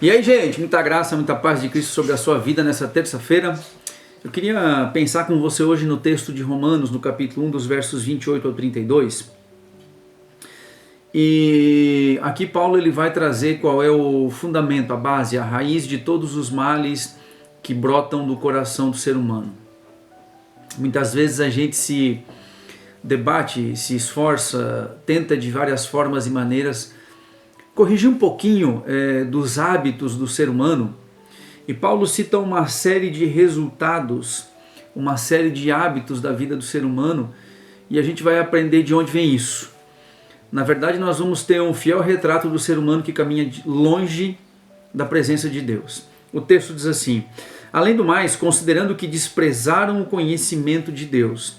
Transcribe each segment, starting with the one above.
E aí, gente, muita graça, muita paz de Cristo sobre a sua vida nessa terça-feira. Eu queria pensar com você hoje no texto de Romanos, no capítulo 1, dos versos 28 ao 32. E aqui Paulo ele vai trazer qual é o fundamento, a base, a raiz de todos os males que brotam do coração do ser humano. Muitas vezes a gente se debate, se esforça, tenta de várias formas e maneiras corrigir um pouquinho dos hábitos do ser humano. E Paulo cita uma série de resultados, uma série de hábitos da vida do ser humano, e a gente vai aprender de onde vem isso. Na verdade, nós vamos ter um fiel retrato do ser humano que caminha longe da presença de Deus. O texto diz assim: além do mais, considerando que desprezaram o conhecimento de Deus.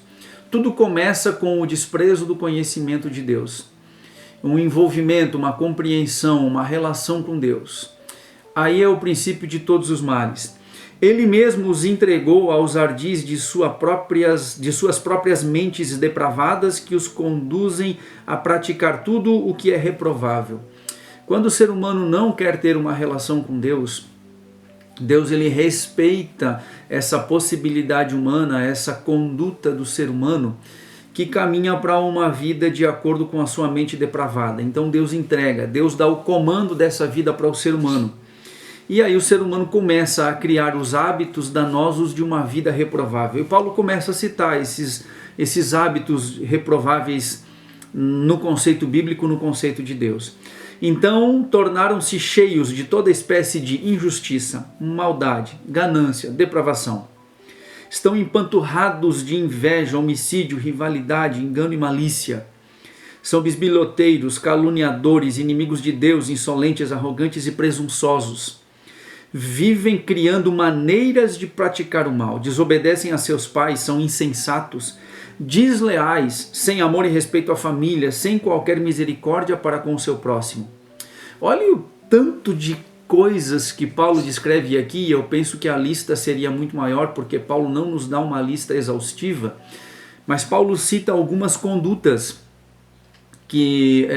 Tudo começa com o desprezo do conhecimento de Deus. Um envolvimento, uma compreensão, uma relação com Deus. Aí é o princípio de todos os males. Ele mesmo os entregou aos ardis de suas próprias mentes depravadas, que os conduzem a praticar tudo o que é reprovável. Quando o ser humano não quer ter uma relação com Deus, Deus ele respeita essa possibilidade humana, essa conduta do ser humano, que caminha para uma vida de acordo com a sua mente depravada. Então Deus entrega, Deus dá o comando dessa vida para o ser humano. E aí o ser humano começa a criar os hábitos danosos de uma vida reprovável. E Paulo começa a citar esses hábitos reprováveis no conceito bíblico, no conceito de Deus. Então tornaram-se cheios de toda espécie de injustiça, maldade, ganância, depravação. Estão empanturrados de inveja, homicídio, rivalidade, engano e malícia. São bisbilhoteiros, caluniadores, inimigos de Deus, insolentes, arrogantes e presunçosos. Vivem criando maneiras de praticar o mal, desobedecem a seus pais, são insensatos, desleais, sem amor e respeito à família, sem qualquer misericórdia para com o seu próximo. Olha o tanto de coisas que Paulo descreve aqui. Eu penso que a lista seria muito maior, porque Paulo não nos dá uma lista exaustiva, mas Paulo cita algumas condutas que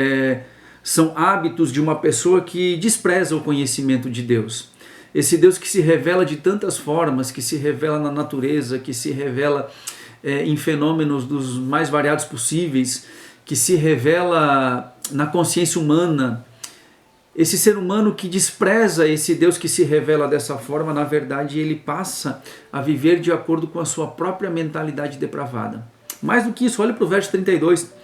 são hábitos de uma pessoa que despreza o conhecimento de Deus. Esse Deus que se revela de tantas formas, que se revela na natureza, que se revela em fenômenos dos mais variados possíveis, que se revela na consciência humana. Esse ser humano que despreza esse Deus que se revela dessa forma, na verdade ele passa a viver de acordo com a sua própria mentalidade depravada. Mais do que isso, olha para o verso 32.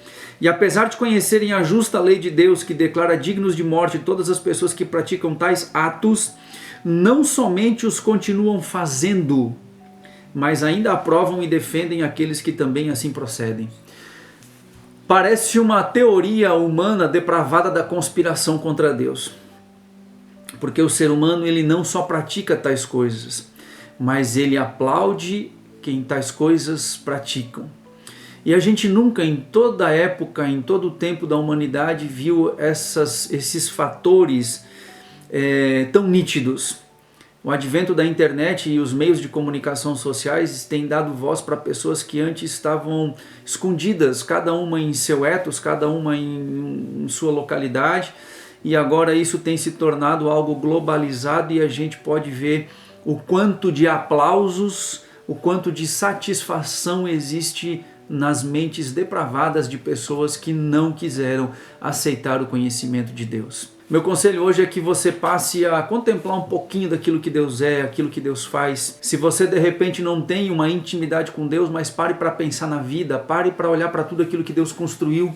E apesar de conhecerem a justa lei de Deus, que declara dignos de morte todas as pessoas que praticam tais atos, não somente os continuam fazendo, mas ainda aprovam e defendem aqueles que também assim procedem. Parece uma teoria humana depravada da conspiração contra Deus. Porque o ser humano ele não só pratica tais coisas, mas ele aplaude quem tais coisas praticam. E a gente nunca, em toda época, em todo o tempo da humanidade, viu esses fatores tão nítidos. O advento da internet e os meios de comunicação sociais têm dado voz para pessoas que antes estavam escondidas, cada uma em seu ethos, cada uma em sua localidade, e agora isso tem se tornado algo globalizado e a gente pode ver o quanto de aplausos, o quanto de satisfação existe nas mentes depravadas de pessoas que não quiseram aceitar o conhecimento de Deus. Meu conselho hoje é que você passe a contemplar um pouquinho daquilo que Deus é, aquilo que Deus faz. Se você de repente não tem uma intimidade com Deus, mas pare para pensar na vida, pare para olhar para tudo aquilo que Deus construiu.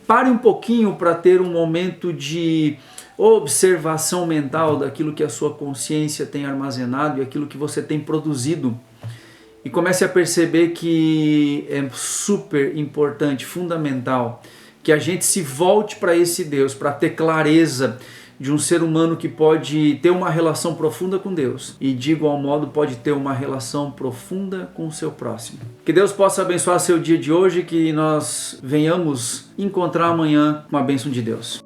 Pare um pouquinho para ter um momento de observação mental daquilo que a sua consciência tem armazenado e aquilo que você tem produzido. E comece a perceber que é super importante, fundamental, que a gente se volte para esse Deus, para ter clareza de um ser humano que pode ter uma relação profunda com Deus e de igual modo pode ter uma relação profunda com o seu próximo. Que Deus possa abençoar seu dia de hoje, que nós venhamos encontrar amanhã uma bênção de Deus.